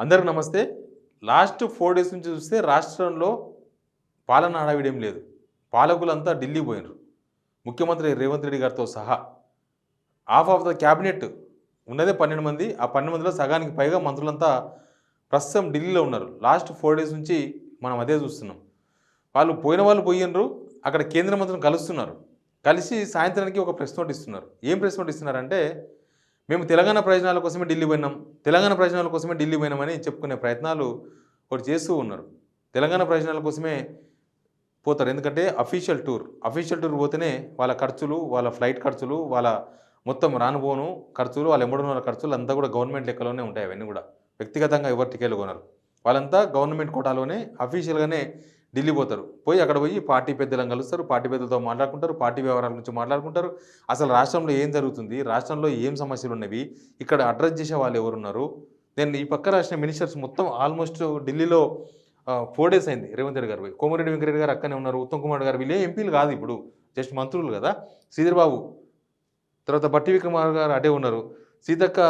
అందరికి నమస్తే. Last 4 days నుంచి చూస్తే రాష్ట్రంలో పాలన హడావిడి లేదు. పాలకులంతా ఢిల్లీ పోయినరు. ముఖ్యమంత్రి రేవంత్ రెడ్డి గారితో సహా. హాఫ్ ఆఫ్ ద క్యాబినెట్ ఉన్నదే 12 మంది. ఆ 12 మందిలో సగానికి పైగా మంత్రులంతా ప్రస్తుతం ఢిల్లీలో ఉన్నారు. లాస్ట్ 4 డేస్ నుంచి మనం అదే చూస్తున్నాం. వాళ్ళు పోయినరు. అక్కడ కేంద్ర మంత్రులను కలుస్తున్నారు. కలిసి సాయంత్రానికి ఒక ప్రెస్ నోట్ ఇస్తున్నారు. ఏం ప్రెస్ నోట్ ఇస్తున్నారంటే, మేము తెలంగాణ ప్రయోజనాల కోసమే ఢిల్లీ పోయినాం, తెలంగాణ ప్రయోజనాల కోసమే ఢిల్లీ పోయినామని చెప్పుకునే ప్రయత్నాలు ఒకటి చేస్తూ ఉన్నారు. తెలంగాణ ప్రయోజనాల కోసమే పోతారు. ఎందుకంటే అఫీషియల్ టూర్ పోతేనే వాళ్ళ ఖర్చులు, వాళ్ళ ఫ్లైట్ ఖర్చులు, వాళ్ళ మొత్తం రానుపోను ఖర్చులు, వాళ్ళ ఎంబడున్న ఖర్చులు అంతా కూడా గవర్నమెంట్ లెక్కలోనే ఉంటాయి. అవన్నీ కూడా వ్యక్తిగతంగా ఎవరు టికెట్లు కొనరు. వాళ్ళంతా గవర్నమెంట్ కోటాలోనే అఫీషియల్గానే ఢిల్లీ పోతారు. అక్కడ పోయి పార్టీ పెద్దలను కలుస్తారు, పార్టీ పెద్దలతో మాట్లాడుకుంటారు, పార్టీ వ్యవహారాల గురించి మాట్లాడుకుంటారు. అసలు రాష్ట్రంలో ఏం జరుగుతుంది, రాష్ట్రంలో ఏం సమస్యలు ఉన్నవి, ఇక్కడ అడ్రస్ చేసే వాళ్ళు ఎవరున్నారు. నేను ఈ పక్క రాసిన మినిస్టర్స్ మొత్తం ఆల్మోస్ట్ ఢిల్లీలో 4 డేస్ అయింది రేవంత్ రెడ్డి గారు పోయి. కోమరెడ్డి వెంకరెడ్డి గారు అక్కనే ఉన్నారు, ఉత్తమ్ కుమార్ గారు, వీళ్ళే ఎంపీలు కాదు, ఇప్పుడు జస్ట్ మంత్రులు కదా. శ్రీధర్ బాబు, తర్వాత బట్టి విక్రమార్ గారు అటే ఉన్నారు. సీతక్క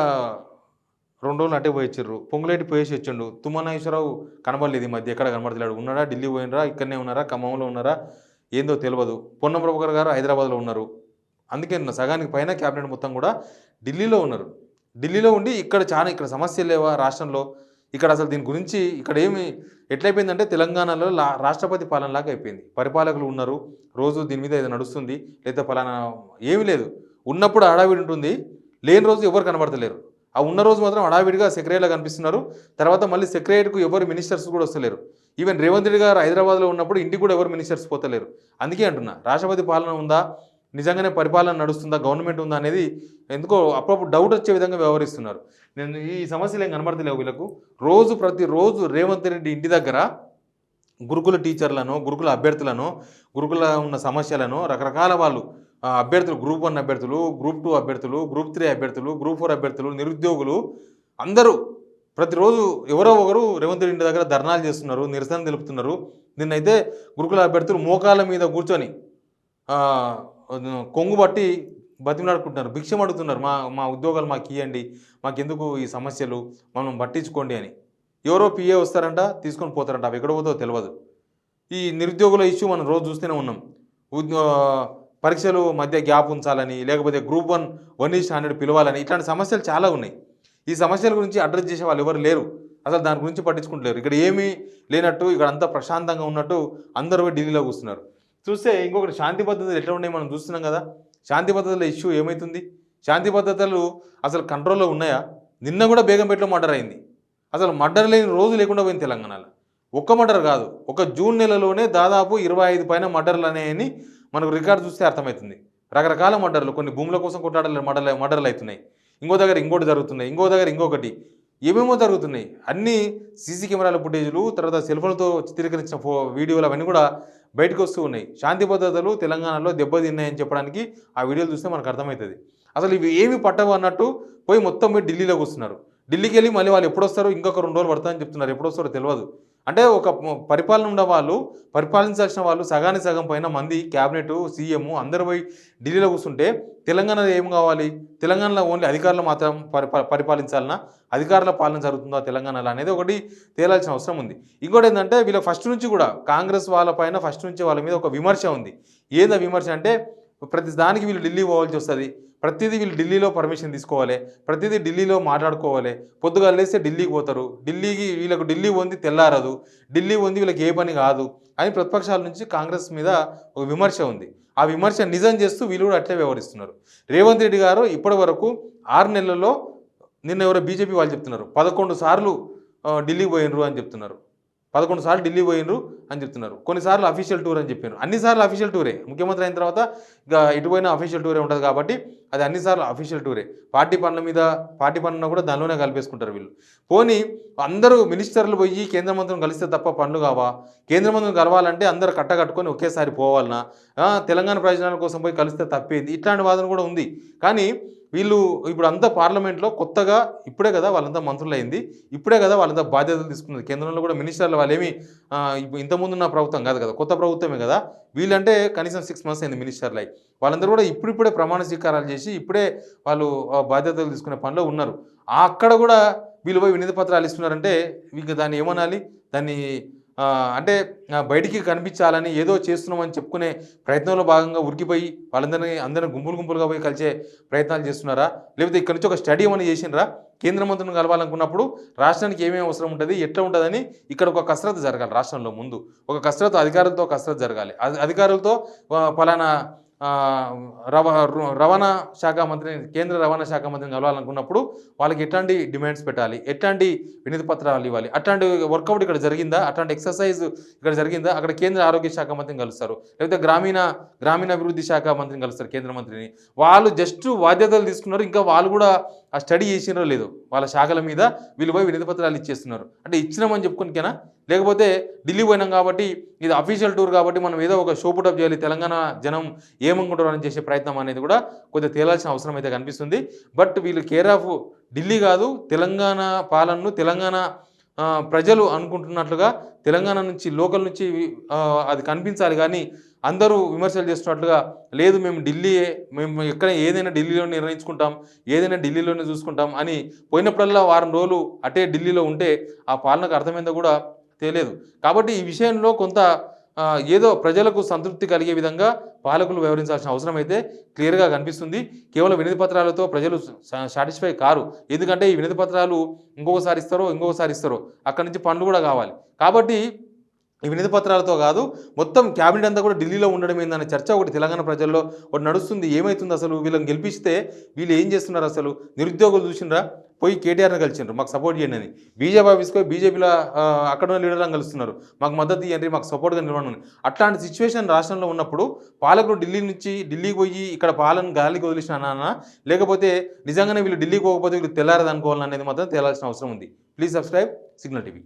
2 రోజులు అటే పోయి ఇచ్చారు. పొంగులేటి పోయేసి వచ్చిండు. తుమ్మనాగేశ్వరరావు కనబడలేదు ఈ మధ్య, ఎక్కడ కనబడలేడు. ఉన్నాడా, ఢిల్లీ పోయినరా, ఇక్కడనే ఉన్నారా, ఖమ్మంలో ఉన్నారా, ఏందో తెలియదు. పొన్నం ప్రభాకర్ గారు హైదరాబాద్లో ఉన్నారు. అందుకే సగానికి పైన క్యాబినెట్ మొత్తం కూడా ఢిల్లీలో ఉన్నారు. ఢిల్లీలో ఉండి ఇక్కడ సమస్యలు లేవా రాష్ట్రంలో, ఇక్కడ అసలు దీని గురించి ఇక్కడ ఎట్లయిపోయిందంటే తెలంగాణలో రాష్ట్రపతి పాలనలాగా అయిపోయింది. పరిపాలకులు ఉన్నారు, రోజు దీని మీద ఏదో నడుస్తుంది, లేదా పలానా ఏమీ లేదు. ఉన్నప్పుడు హడావిడి ఉంటుంది, లేని రోజు ఎవరు కనబడతలేరు. ఆ ఉన్న రోజు మాత్రం హడావిడిగా సెక్రటరీలో కనిపిస్తున్నారు. తర్వాత మళ్ళీ సెక్రటరీకి ఎవరు మినిస్టర్స్ కూడా వస్తలేరు. ఈవెన్ రేవంత్ రెడ్డి గారు హైదరాబాద్లో ఉన్నప్పుడు ఇంటికి కూడా ఎవరు మినిస్టర్స్ పోతలేరు. అందుకే అంటున్నా, రాష్ట్రపతి పాలన ఉందా, నిజంగానే పరిపాలన నడుస్తుందా, గవర్నమెంట్ ఉందా అనేది ఎందుకో అప్పుడప్పుడు డౌట్ వచ్చే విధంగా వ్యవహరిస్తున్నారు. నేను ఈ సమస్యలు ఏం కనబడతలేవు వీళ్ళకు. ప్రతిరోజు రేవంత్ రెడ్డి ఇంటి దగ్గర గురుకుల టీచర్లను, గురుకుల అభ్యర్థులను, గురుకుల ఉన్న సమస్యలను రకరకాల వాళ్ళు అభ్యర్థులు, గ్రూప్ 1 అభ్యర్థులు, గ్రూప్ 2 అభ్యర్థులు, గ్రూప్ 3 అభ్యర్థులు, గ్రూప్ 4 అభ్యర్థులు, నిరుద్యోగులు అందరూ ప్రతిరోజు ఎవరో ఒకరు రేవంత్ రెడ్డి ఇంటి దగ్గర ధర్నాలు చేస్తున్నారు, నిరసన తెలుపుతున్నారు. నిన్నైతే గురుకుల అభ్యర్థులు మోకాళ్ళ మీద కూర్చొని కొంగు బట్టి బతిమలాడుకుంటున్నారు, భిక్షం అడుగుతున్నారు. మా ఉద్యోగాలు మాకు ఇవ్వండి, మాకెందుకు ఈ సమస్యలు, మనం పట్టించుకోండి అని. ఎవరో పిఏ వస్తారంట, తీసుకొని పోతారంట, అవి ఎక్కడ పోతారో తెలియదు. ఈ నిరుద్యోగుల ఇష్యూ మనం రోజు చూస్తూనే ఉన్నాం. పరీక్షలు మధ్య గ్యాప్ ఉంచాలని, లేకపోతే గ్రూప్ 1:100 పిలవాలని, ఇట్లాంటి సమస్యలు చాలా ఉన్నాయి. ఈ సమస్యల గురించి అడ్రస్ చేసే వాళ్ళు ఎవరు లేరు. అసలు దాని గురించి పట్టించుకుంటలేరు. ఇక్కడ ఏమీ లేనట్టు, ఇక్కడ అంతా ప్రశాంతంగా ఉన్నట్టు అందరూ ఢిల్లీలో కూర్చున్నారు. చూస్తే ఇంకొకటి, శాంతి భద్రతలు ఎట్లా ఉన్నాయి మనం చూస్తున్నాం కదా. శాంతి భద్రతల ఇష్యూ ఏమవుతుంది, శాంతి భద్రతలు అసలు కంట్రోల్లో ఉన్నాయా? నిన్న కూడా బేగంపేటలో మర్డర్ అయింది. అసలు మర్డర్ లేని రోజు లేకుండా పోయింది తెలంగాణలో. ఒక్క మర్డర్ కాదు, ఒక జూన్ నెలలోనే దాదాపు 25 పైన మర్డర్లు అనేవి మనకు రికార్డు చూస్తే అర్థమవుతుంది. రకరకాల మర్డర్లు, కొన్ని భూముల కోసం కొట్టాడలు మర్డర్లు అవుతున్నాయి, ఇంకో దగ్గర ఇంకోటి జరుగుతున్నాయి, ఇంకో దగ్గర ఇంకొకటి, ఏమేమో జరుగుతున్నాయి. అన్నీ సీసీ కెమెరాల ఫుటేజ్లు, తర్వాత సెల్ఫోన్లతో చిత్రీకరించిన వీడియోలు అవన్నీ కూడా బయటకు వస్తూ ఉన్నాయి. శాంతి భద్రతలు తెలంగాణలో దెబ్బతిన్నాయని చెప్పడానికి ఆ వీడియోలు చూస్తే మనకు అర్థమవుతుంది. అసలు ఇవి ఏమి పట్టవు అన్నట్టు పోయి మొత్తం పోయి ఢిల్లీలోకి వస్తున్నారు. ఢిల్లీకి వెళ్ళి మళ్ళీ వాళ్ళు ఎప్పుడు వస్తారో, ఇంకొక 2 రోజులు పడుతుందని చెప్తున్నారు. ఎప్పుడు వస్తారో తెలియదు. అంటే ఒక పరిపాలన ఉన్న వాళ్ళు, పరిపాలించాల్సిన వాళ్ళు సగానికి సగం పైన మంది క్యాబినెట్, సీఎం అందరూ పోయి ఢిల్లీలో కూర్చుంటే తెలంగాణలో ఏం కావాలి? తెలంగాణలో ఓన్లీ అధికారులు మాత్రం పరిపాలించాలన్నా, అధికారుల పాలన జరుగుతుందా తెలంగాణలో అనేది ఒకటి తేలాల్సిన అవసరం ఉంది. ఇంకోటి ఏంటంటే, వీళ్ళ ఫస్ట్ నుంచి కూడా కాంగ్రెస్ వాళ్ళపైన ఫస్ట్ నుంచి వాళ్ళ మీద ఒక విమర్శ ఉంది. ఏందా విమర్శ అంటే, ప్రతి దానికి వీళ్ళు ఢిల్లీ పోవాల్సి వస్తుంది, ప్రతిదీ వీళ్ళు ఢిల్లీలో పర్మిషన్ తీసుకోవాలి, ప్రతిదీ ఢిల్లీలో మాట్లాడుకోవాలి, పొద్దుగా లేస్తే ఢిల్లీకి పోతారు, వీళ్ళకు ఢిల్లీ ఉంది తెల్లారదు, ఢిల్లీ ఉంది వీళ్ళకి ఏ పని కాదు అని ప్రతిపక్షాల నుంచి కాంగ్రెస్ మీద ఒక విమర్శ ఉంది. ఆ విమర్శ నిజం చేస్తూ వీళ్ళు కూడా అట్లే వ్యవహరిస్తున్నారు. రేవంత్ రెడ్డి గారు ఇప్పటి వరకు 6 నెలల్లో, నిన్న ఎవరో బీజేపీ వాళ్ళు చెప్తున్నారు 11 సార్లు ఢిల్లీ పోయినరు అని చెప్తున్నారు. 11 సార్లు ఢిల్లీ పోయినరు అని చెప్తున్నారు. కొన్నిసార్లు అఫీషియల్ టూర్ అని చెప్పారు. అన్నిసార్లు అఫీషియల్ టూరే. ముఖ్యమంత్రి అయిన తర్వాత ఇక ఇటు పోయినా అఫీషియల్ టూరే ఉంటుంది కాబట్టి అది అన్నిసార్లు అఫీషియల్ టూరే. పార్టీ పనులను కూడా దానిలోనే కలిపేసుకుంటారు వీళ్ళు. పోనీ అందరూ మినిస్టర్లు పోయి కేంద్ర మంత్రులను కలిస్తే తప్ప పనులు కావా? కేంద్ర మంత్రులను కలవాలంటే అందరూ కట్టకట్టుకొని ఒకేసారి పోవాలన్నా, తెలంగాణ ప్రయోజనాల కోసం పోయి కలిస్తే తప్పేది, ఇట్లాంటి వాదన కూడా ఉంది. కానీ వీళ్ళు ఇప్పుడు అంతా పార్లమెంట్లో కొత్తగా ఇప్పుడే కదా వాళ్ళంతా మంత్రులు అయింది, ఇప్పుడే కదా వాళ్ళంతా బాధ్యతలు తీసుకున్నది. కేంద్రంలో కూడా మినిస్టర్లు వాళ్ళేమి ఇంతకుముందు ఉన్న ప్రభుత్వం కాదు కదా, కొత్త ప్రభుత్వమే కదా. వీళ్ళంటే కనీసం 6 months అయింది మినిస్టర్లు అయ్యి. వాళ్ళందరూ కూడా ఇప్పుడే ప్రమాణ స్వీకారాలు చేసి ఇప్పుడే వాళ్ళు బాధ్యతలు తీసుకునే పనిలో ఉన్నారు. అక్కడ కూడా వీళ్ళు పోయి వినతి పత్రాలు ఇస్తున్నారంటే ఇంక దాన్ని ఏమనాలి? దాన్ని అంటే బయటికి కనిపించాలని ఏదో చేస్తున్నామని చెప్పుకునే ప్రయత్నంలో భాగంగా ఉరికిపోయి అందరిని గుంపులుగా పోయి కలిసే ప్రయత్నాలు చేస్తున్నారా? లేకపోతే ఇక్కడ నుంచి ఒక స్టడీ ఏమైనా చేసిండ్రా? కేంద్ర మంత్రులను కలవాలనుకున్నప్పుడు రాష్ట్రానికి ఏమేమి అవసరం ఉంటుంది, ఎట్లా ఉంటుందని ఇక్కడ ఒక కసరత్తు జరగాలి. రాష్ట్రంలో ముందు ఒక కసరత్తు, అధికారులతో కసరత్తు జరగాలి. అధికారులతో పలానా రవాణా శాఖ మంత్రిని, కేంద్ర రవాణా శాఖ మంత్రిని కలవాలనుకున్నప్పుడు వాళ్ళకి ఎట్లాంటి డిమాండ్స్ పెట్టాలి, ఎట్లాంటి వినతి పత్రాలు ఇవ్వాలి, అట్లాంటి వర్కౌట్ ఇక్కడ జరిగిందా, అట్లాంటి ఎక్సర్సైజ్ ఇక్కడ జరిగిందా? అక్కడ కేంద్ర ఆరోగ్య శాఖ మంత్రిని కలుస్తారు, లేకపోతే గ్రామీణాభివృద్ధి శాఖ మంత్రిని కలుస్తారు, కేంద్ర మంత్రిని. వాళ్ళు జస్ట్ బాధ్యతలు తీసుకున్నారు, ఇంకా వాళ్ళు కూడా ఆ స్టడీ చేసినారో లేదో వాళ్ళ శాఖల మీద వీళ్ళు పోయి వినతి పత్రాలు ఇచ్చేస్తున్నారు. అంటే ఇచ్చినామని చెప్పుకోనికేనా? లేకపోతే ఢిల్లీ పోయినాం కాబట్టి ఇది అఫీషియల్ టూర్ కాబట్టి మనం ఏదో ఒక షో పుటప్ చేయాలి, తెలంగాణ జనం ఏమనుకుంటారు అని చేసే ప్రయత్నం అనేది కూడా కొద్దిగా తేలాల్సిన అవసరం అయితే కనిపిస్తుంది. బట్ వీళ్ళు కేర్ ఆఫ్ ఢిల్లీ కాదు, తెలంగాణ పాలనను తెలంగాణ ప్రజలు అనుకుంటున్నట్లుగా తెలంగాణ నుంచి లోకల్ నుంచి అది కనిపించాలి. కానీ అందరూ విమర్శలు చేస్తున్నట్లుగా లేదు, మేము ఎక్కడ ఏదైనా ఢిల్లీలో నిర్ణయించుకుంటాం, ఏదైనా ఢిల్లీలోనే చూసుకుంటాం అని పోయినప్పుడల్లా వారం రోజులు అటే ఢిల్లీలో ఉంటే ఆ పాలనకు అర్థమైందో కూడా తెలియదు. కాబట్టి ఈ విషయంలో కొంత ఏదో ప్రజలకు సంతృప్తి కలిగే విధంగా పాలకులు వ్యవహరించాల్సిన అవసరం అయితే క్లియర్గా కనిపిస్తుంది. కేవలం వినతి పత్రాలతో ప్రజలు సాటిస్ఫై కారు. ఎందుకంటే ఈ వినతి పత్రాలు ఇంకొకసారి ఇస్తారో అక్కడి నుంచి పనులు కూడా కావాలి. కాబట్టి ఈ వినతి పత్రాలతో కాదు, మొత్తం క్యాబినెట్ అంతా కూడా ఢిల్లీలో ఉండడం ఏందనే చర్చ ఒకటి తెలంగాణ ప్రజల్లో ఒకటి నడుస్తుంది. ఏమవుతుంది అసలు? వీళ్ళని గెలిపిస్తే వీళ్ళు ఏం చేస్తున్నారు? అసలు నిరుద్యోగులు చూసినరా? పోయి కేటీఆర్ని కలిసిండ్రు, మాకు సపోర్ట్ చేయండి అని. బీజేపీ ఆఫీస్కి పోయి బీజేపీలో అక్కడ ఉన్న లీడర్లను కలుస్తున్నారు, మాకు మద్దతు ఇవ్వండి, మాకు సపోర్ట్గా నిలబడండి. అట్లాంటి సిచ్యువేషన్ రాష్ట్రంలో ఉన్నప్పుడు పాలకులు ఢిల్లీకి పోయి ఇక్కడ పాలన గాలికి వదిలిసిన, లేకపోతే నిజంగానే వీళ్ళు ఢిల్లీకి పోకపోతే వీళ్ళు తెల్లారదు అనుకోవాలనేది మాత్రం తేలాల్సిన అవసరం ఉంది. Please subscribe signal TV.